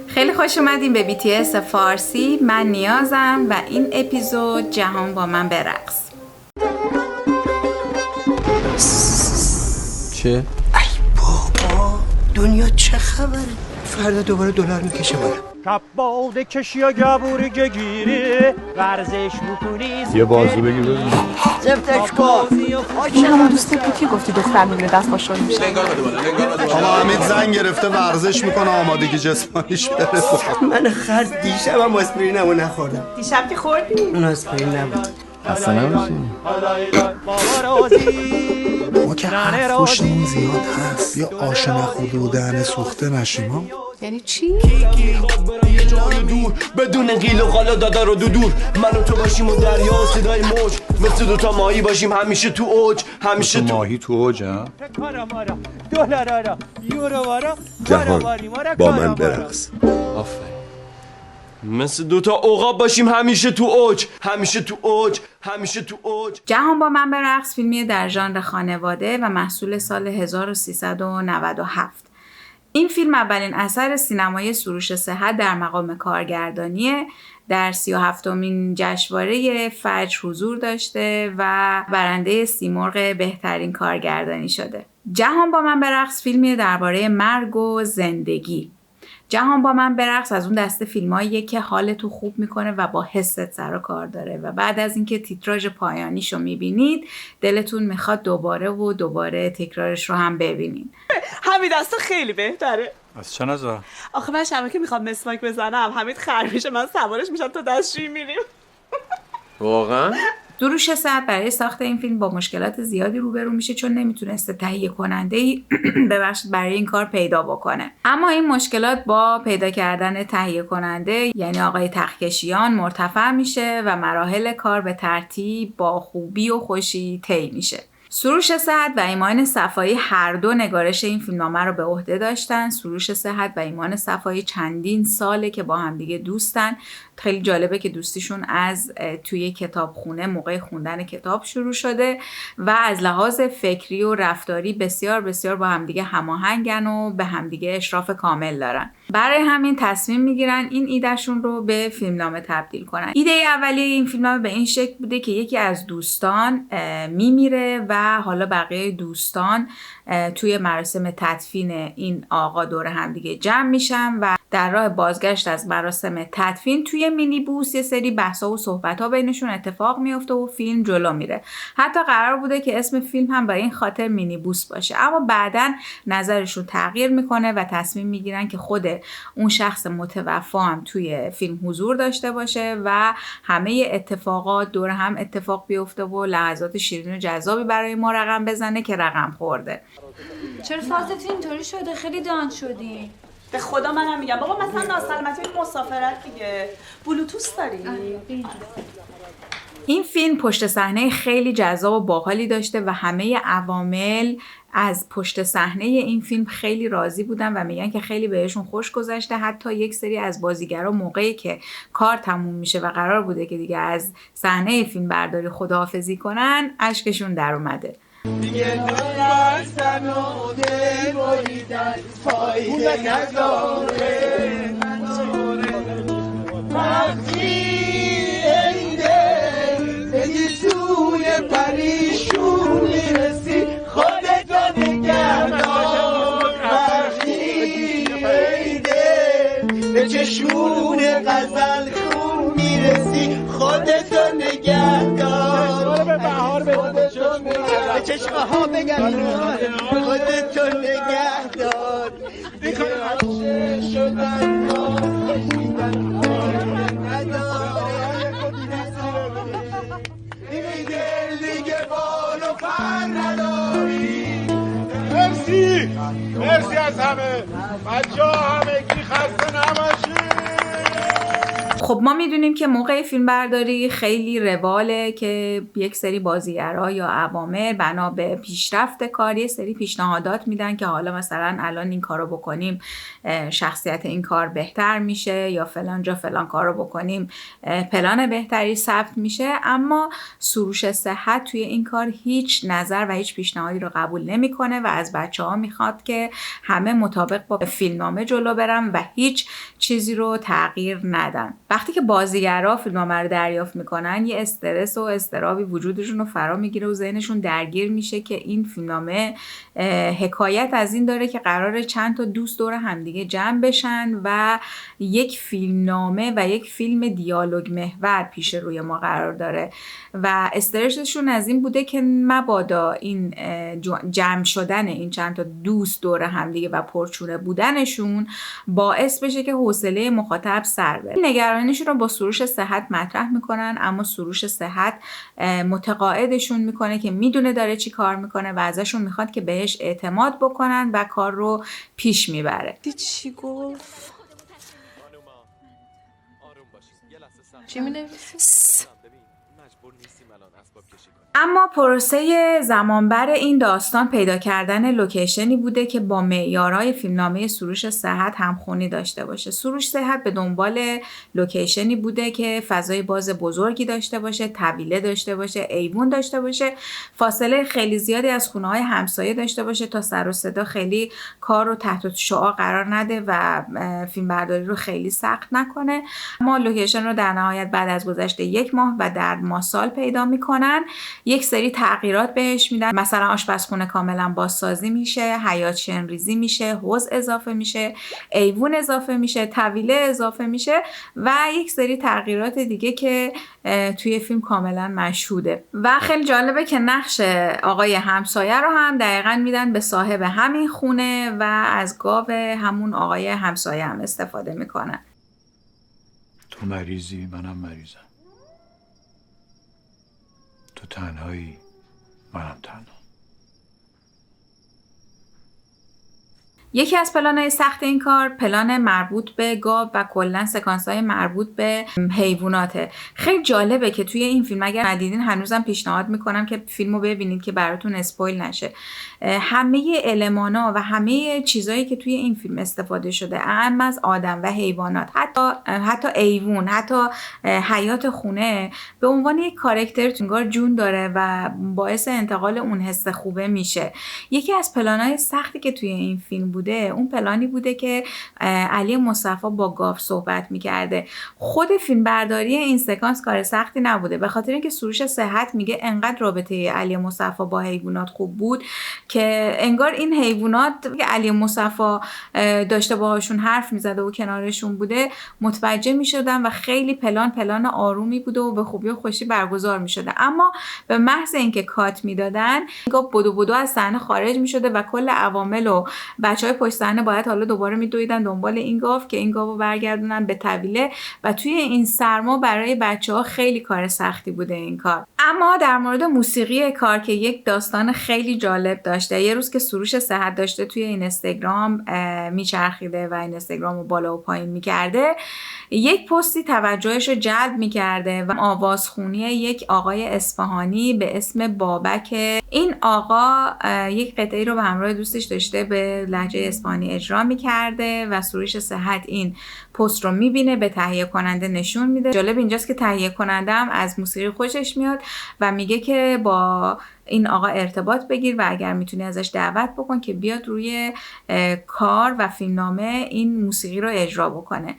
خیلی خوش اومدین به BTS فارسی. من نیازم و این اپیزود جهان با من برقص. چه؟ ای بابا دنیا چه خبره؟ فردا دوباره دلار میکشه بالا. کباد کشی و گبوری گیری ورزش میکنی یه بازو بگیر ببین. زفتش کن. این همون دوست پیکی گفتی دختر میبینه دست خوشحال میشه. آقا حمید زنگ گرفته ورزش میکنه آمادگی جسمانیش برسه. من خرس دیشبم آسپرینمو نخوردم. دیشب که خوردی؟ اون آسپرین نبود. اصلا نمیشین. ما که حرف خوشمون زیاد هست یا آش نخورده و دهن سوخته نشیم ها. یعنی چی؟ یه جای دور بدون قیل و قالا دادا رو دور من و تو باشیم و دریا و صدای موج مثل دوتا ماهی باشیم همیشه تو اوج همیشه تو ماهی تو اوج ها. دلار یورو جهان با من برقص. آفرین مثل دوتا عقاب باشیم همیشه تو اوج همیشه تو اوج همیشه تو اوج. جهان با من برقص فیلمی در ژانر خانواده و محصول سال 1397. این فیلم اولین اثر سینمایی سروش صحت در مقام کارگردانیه. در 37مین جشنواره فجر حضور داشته و برنده سیمرغ بهترین کارگردانی شده. جهان با من برقص فیلمی درباره مرگ و زندگی. جهان با من برقص از اون دسته فیلماییه که حالتو خوب میکنه و با حست سر و کار داره و بعد از اینکه تیتراژ پایانیشو میبینید دلتون میخواد دوباره و دوباره تکرارش رو هم ببینید. همین دستا خیلی بهتره. از چه نظر؟ آخه من شبه که میخوام مسواک بزنم حمید خر میشه، من سوارش میشم تا دستشویی میریم. واقعا؟ سروش صحت برای ساخت این فیلم با مشکلات زیادی روبرو میشه چون نمیتونسته تهیه کننده‌ای برای این کار پیدا بکنه. اما این مشکلات با پیدا کردن تهیه کننده یعنی آقای تخکشیان مرتفع میشه و مراحل کار به ترتیب با خوبی و خوشی طی میشه. سروش صحت و ایمان صفایی هر دو نگارش این فیلمنامه رو به عهده داشتن. سروش صحت و ایمان صفایی چندین ساله که با همدیگه دوستن. خیلی جالبه که دوستیشون از توی کتابخونه موقع خوندن کتاب شروع شده و از لحاظ فکری و رفتاری بسیار بسیار با همدیگه هماهنگن و به همدیگه اشراف کامل دارن. برای همین تصمیم میگیرن این ایدهشون رو به فیلمنامه تبدیل کنن. ایده اولیه این فیلمنامه به این شکل بوده که یکی از دوستان میمیره و حالا بقیه دوستان توی مراسم تدفین این آقا دور همدیگه جمع میشن و در راه بازگشت از مراسم تدفین توی مینی بوس یه سری بحثا و صحبت‌ها بینشون اتفاق میفته و فیلم جلو میره. حتی قرار بوده که اسم فیلم هم به این خاطر مینی بوس باشه اما بعداً نظرشون تغییر میکنه و تصمیم میگیرن که خود اون شخص متوفا هم توی فیلم حضور داشته باشه و همه اتفاقات دور هم اتفاق بیفته و لحظات شیرین و جذابی برای ما رقم بزنه که رقم خورده. چرا فازت اینطوری شده؟ خیلی دان شدی. به خدا منم میگم بابا مثلا ناسلامتی مسافرت دیگه. بلوتوث داری؟ این فیلم پشت صحنه خیلی جذاب و باحالی داشته و همه عوامل از پشت صحنه این فیلم خیلی راضی بودن و میگن که خیلی بهشون خوش گذشته. حتی یک سری از بازیگرا موقعی که کار تموم میشه و قرار بوده که دیگه از صحنه فیلم برداری خداحافظی کنن اشکشون در اومده. دیگه نرستن و دل بریدن فایده نداره وقتی ای دل بدی سوی پریشون میرسی خودتو نگهدار وقتی ای دل به چشمون غزل خون میرسی خودتو نگهدار به بهار به چشمه ها بگن خودتو نگه دار دیگه شدن دیگه بال و پر نداری. مرسی از همه بچه ها، همگی خسته نباشید. خب ما میدونیم که موقع فیلم برداری خیلی رواله که یک سری بازیگرا یا عوامل بنا به پیشرفت کار یه سری پیشنهادات میدن که حالا مثلا الان این کارو بکنیم شخصیت این کار بهتر میشه، یا فلان جا فلان کارو بکنیم پلان بهتری ثبت میشه. اما سروش صحت توی این کار هیچ نظر و هیچ پیشنهادی رو قبول نمیکنه و از بچه‌ها میخواد که همه مطابق با فیلمنامه جلو برن و هیچ چیزی رو تغییر ندن. وقتی که بازیگرا فیلمنامه رو دریافت میکنن یه استرس و اضطرابی وجودشون رو فرا میگیره و ذهنشون درگیر میشه که این فیلمنامه حکایت از این داره که قراره چند تا دوست دور همدیگه جمع بشن و یک فیلمنامه و یک فیلم دیالوگ محور پیش روی ما قرار داره و استرسشون از این بوده که مبادا این جمع شدن این چند تا دوست دور همدیگه و پرچونه بودنشون باعث بشه که حوصله مخاطب سر بره. نگرانیشون رو با سروش صحت مطرح میکنن، اما سروش صحت متقاعدشون میکنه که میدونه داره چی کار میکنه و ازشون میخواد که بهش اعتماد بکنن و کار رو پیش میبره. چی گفت؟ چی می‌نویسی؟ اما پروسه زمانبر این داستان پیدا کردن لوکیشنی بوده که با معیارهای فیلمنامه سروش صحت همخوانی داشته باشه. سروش صحت به دنبال لوکیشنی بوده که فضای باز بزرگی داشته باشه، طویله داشته باشه، ایوون داشته باشه، فاصله خیلی زیادی از خونه‌های همسایه داشته باشه تا سر و صدا خیلی کار رو تحت شعاع قرار نده و فیلمبرداری رو خیلی سخت نکنه. ما لوکیشن رو در نهایت بعد از گذشت 1 ماه و در ماسال پیدا میکنن. یک سری تغییرات بهش میدن، مثلا آشپزخونه کاملا بازسازی میشه، حیاط شنریزی میشه، حوض اضافه میشه، ایوون اضافه میشه، طویله اضافه میشه و یک سری تغییرات دیگه که توی فیلم کاملا مشهوده. و خیلی جالبه که نقش آقای همسایه رو هم دقیقاً میدن به صاحب همین خونه و از گاو همون آقای همسایه هم استفاده میکنن. تو مریضی، منم مریضم. تو تنهایی، منم تنها. یکی از پلان‌های سخت این کار پلان مربوط به گاو و کلاً سکانس‌های مربوط به حیواناته. خیلی جالبه که توی این فیلم اگر ندیدین هنوزم پیشنهاد میکنم که فیلمو ببینید که براتون اسپویل نشه. همه المانا و همه چیزایی که توی این فیلم استفاده شده اهم از آدم و حیوانات، حتی ایوون، حتی حیات خونه به عنوان یک کاراکتر انگار جون داره و باعث انتقال اون حس خوبه میشه. یکی از پلان‌های سختی که توی این فیلم بوده اون پلانی بوده که علی مصطفی با گاو صحبت میکرده. خود فیلم برداری این سکانس کار سختی نبوده، به خاطر اینکه سروش صحت میگه انقدر رابطه علی مصطفی با حیوانات خوب بود که انگار این حیوانات که علی مصطفی داشته باهاشون حرف میزده و کنارشون بوده متوجه میشدن و خیلی پلان آرومی بوده و به خوبی و خوشی برگزار میشده. اما به محض اینکه کات میدادن گاو بدو از صحنه خارج میشده و کل عوامل و بچهای پشت صحنه باید حالا دوباره میدویدن دنبال این گاو که این گاوو برگردونن به طویله و توی این سرما برای بچه‌ها خیلی کار سختی بوده این کار. اما در مورد موسیقی کار که یک داستان خیلی جالب داشته. یه روز که سروش صحت داشته توی اینستاگرام میچرخیده و اینستاگرام رو بالا و پایین میکرده، یک پستی توجهش رو جلب میکرده و آوازخونی یک آقای اصفهانی به اسم بابک. این آقا یک قطعی رو به همراه دوستش داشته به لهجه اصفهانی اجرا میکرده و سروش صحت این پست رو میبینه، به تهیه کننده نشون میده. جالب اینجاست که تهیه کننده هم از موسیقی خوشش میاد و میگه که با این آقا ارتباط بگیر و اگر میتونی ازش دعوت بکن که بیاد روی کار و فیلمنامه این موسیقی رو اجرا بکنه.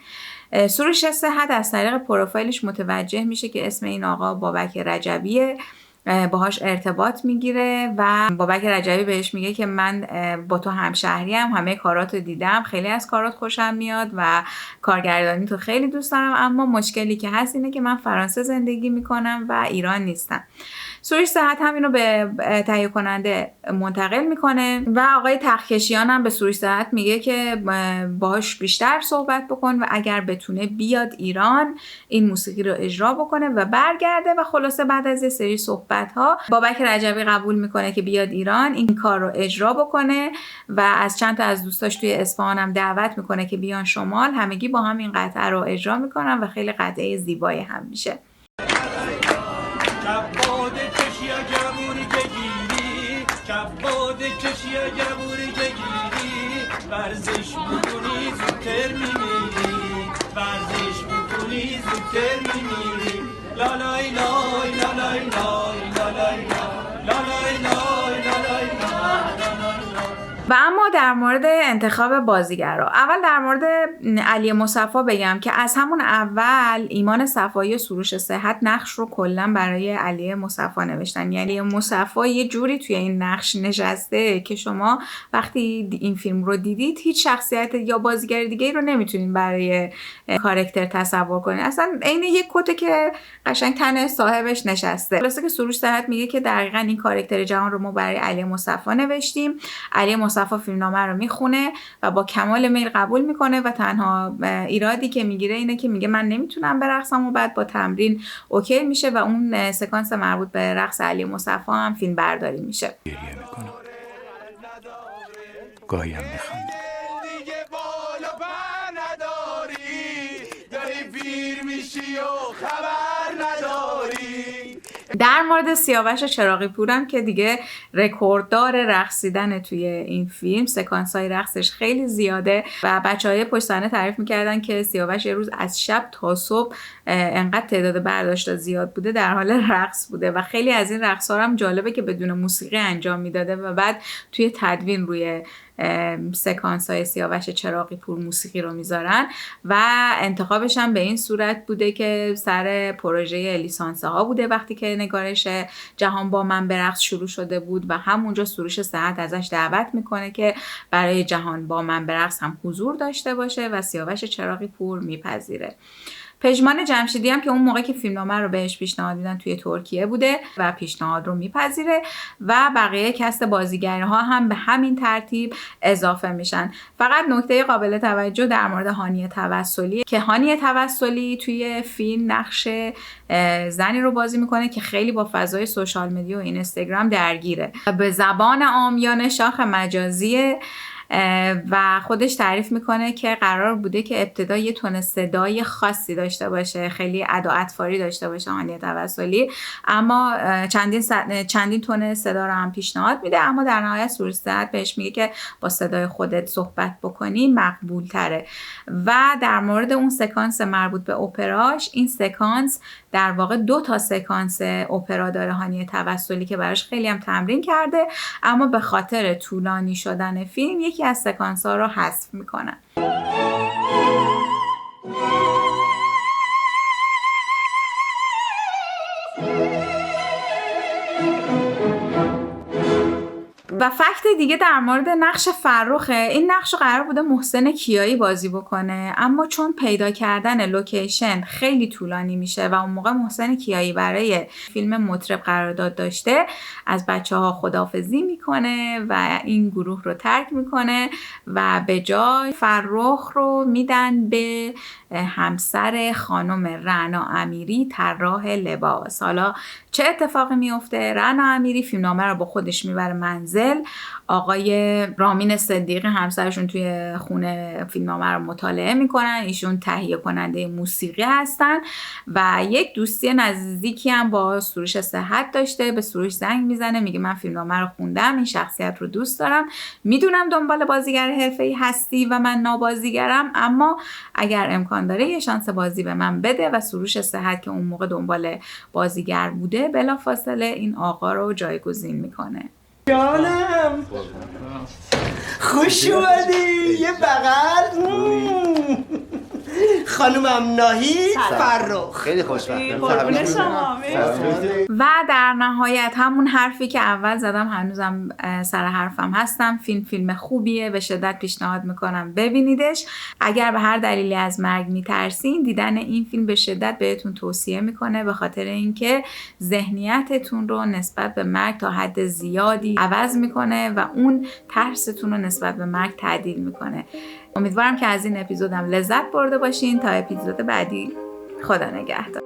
سروش صحت از طریق پروفایلش متوجه میشه که اسم این آقا بابک رجبیه، باهاش ارتباط میگیره و بابک رجبی بهش میگه که من با تو همشهریم، همه کاراتو دیدم، خیلی از کارات خوشم میاد و کارگردانی تو خیلی دوست دارم، اما مشکلی که هست اینه که من فرانسه زندگی میکنم و ایران نیستم. سروش صحت هم اینو به تهیه کننده منتقل میکنه و آقای تختکشیان هم به سروش صحت میگه که باهاش بیشتر صحبت بکن و اگر بتونه بیاد ایران این موسیقی رو اجرا بکنه و برگرده. و خلاصه بعد از یه سری صحبت ها بابک رجبی قبول میکنه که بیاد ایران این کار رو اجرا بکنه و از چند تا از دوستاش توی اصفهان هم دعوت میکنه که بیان شمال، همگی با هم این قطعه رو اجرا میکنن و خیلی قطعه زیبایی هم میشه. ورزش بکنی زودتر میمیری، ورزش بکنی زودتر میمیری. لا لای لای لا لای لای لا لای لای لا لای لای لا لای لای. و اما در مورد انتخاب بازیگرا، اول در مورد علی مصفا بگم که از همون اول ایمان صفایی و سروش صحت نقش رو کلا برای علی مصفا نوشتن. یعنی مصفا یه جوری توی این نقش نشسته که شما وقتی این فیلم رو دیدید هیچ شخصیت یا بازیگر دیگه رو نمیتونین برای کاراکتر تصور کنین. اصلا عین یک کته که قشنگ تن صاحبش نشسته. خلاصه که سروش صحت میگه که دقیقاً این کاراکتر جهان رو ما برای علی مصفا نوشتیم. علی مصفا فیلمنامه رو میخونه و با کمال میل قبول میکنه و تنها ایرادی که میگیره اینه که میگه من نمیتونم برقصم و بعد با تمرین اوکی میشه و اون سکانس مربوط به رقص علی مصفا هم فیلم برداری میشه. گریه میکنم، گاهی هم میخندم. دیگه بالا بر نداری، داری پیر میشی و خبر نداری. در مورد سیاوش چراغی پورم که دیگه رکورددار رقصیدن توی این فیلم، سکانس‌های رقصش خیلی زیاده و بچه‌های پشت صحنه تعریف می‌کردن که سیاوش یه روز از شب تا صبح انقدر تعداد برداشت زیاد بوده در حال رقص بوده و خیلی از این رقص‌ها هم جالبه که بدون موسیقی انجام میداده و بعد توی تدوین روی سکانس های سیاوش چراغی پور موسیقی رو میذارن و انتخابش هم به این صورت بوده که سر پروژه لیسانس ها بوده وقتی که نگارش جهان با من برقص شروع شده بود و همونجا سروش صحت ازش دعوت میکنه که برای جهان با من برقص هم حضور داشته باشه و سیاوش چراغی پور میپذیره. پژمان جمشیدی هم که اون موقع که فیلمنامه رو بهش پیشنهاد میدن توی ترکیه بوده و پیشنهاد رو میپذیره و بقیه کست بازیگرها هم به همین ترتیب اضافه میشن. فقط نکته قابل توجه در مورد هانیه توسلی که هانیه توسلی توی فیلم نقش زنی رو بازی میکنه که خیلی با فضای سوشال مدیا و اینستاگرام درگیره، به زبان عامیانه شاخ مجازیه و خودش تعریف میکنه که قرار بوده که ابتدا یه تون صدای خاصی داشته باشه، خیلی ادا اطفاری داشته باشه هانیه توسلی، اما چندین تون صدا رو هم پیشنهاد میده، اما در نهایت سروش صحت بهش میگه که با صدای خودت صحبت بکنی مقبول تره. و در مورد اون سکانس مربوط به اپراش، این سکانس در واقع 2 سکانس اپرا داره هانیه توسلی که براش خیلی هم تمرین کرده، اما به خاطر طولانی شدن فیلم یکی از سکانس ها رو حذف میکنن. و فکت دیگه در مورد نقش فرخه، این نقش قرار بوده محسن کیایی بازی بکنه، اما چون پیدا کردن لوکیشن خیلی طولانی میشه و اون موقع محسن کیایی برای فیلم مطرب قرارداد داشته، از بچه‌ها خداحافظی میکنه و این گروه رو ترک میکنه و به جای فرخ رو میدن به همسر خانم رعنا امیری، طراح لباس. حالا چه اتفاقی میفته؟ رعنا امیری فیلمنامه رو با خودش میبره منزل، آقای رامین صدیقی همسرشون توی خونه فیلمنامه رو مطالعه میکنن، ایشون تهیه کننده موسیقی هستن و یک دوستی نزدیکی هم با سروش صحت داشته، به سروش زنگ میزنه میگه من فیلمنامه رو خوندم، این شخصیت رو دوست دارم، میدونم دنبال بازیگر حرفه‌ای هستی و من نابازیگرم، اما اگر امکان داره یه شانس بازی به من بده. و سروش صحت که اون موقع دنبال بازیگر بوده بلافاصله این آقا رو جایگزین میکنه. جانم خوش اومدی، یه بغل. خانومم ناهید فرخ. خیلی خوشبختم. قربون شما. و در نهایت همون حرفی که اول زدم، هنوزم سر حرفم هستم، فیلم خوبیه، به شدت پیشنهاد میکنم ببینیدش. اگر به هر دلیلی از مرگ میترسین، دیدن این فیلم به شدت بهتون توصیه میکنه، به خاطر اینکه ذهنیتتون رو نسبت به مرگ تا حد زیادی عوض میکنه و اون ترستون رو نسبت به مرگ تعدیل میکنه. امیدوارم که از این اپیزودم لذت برده باشین. تا اپیزود بعدی، خدا نگهدار.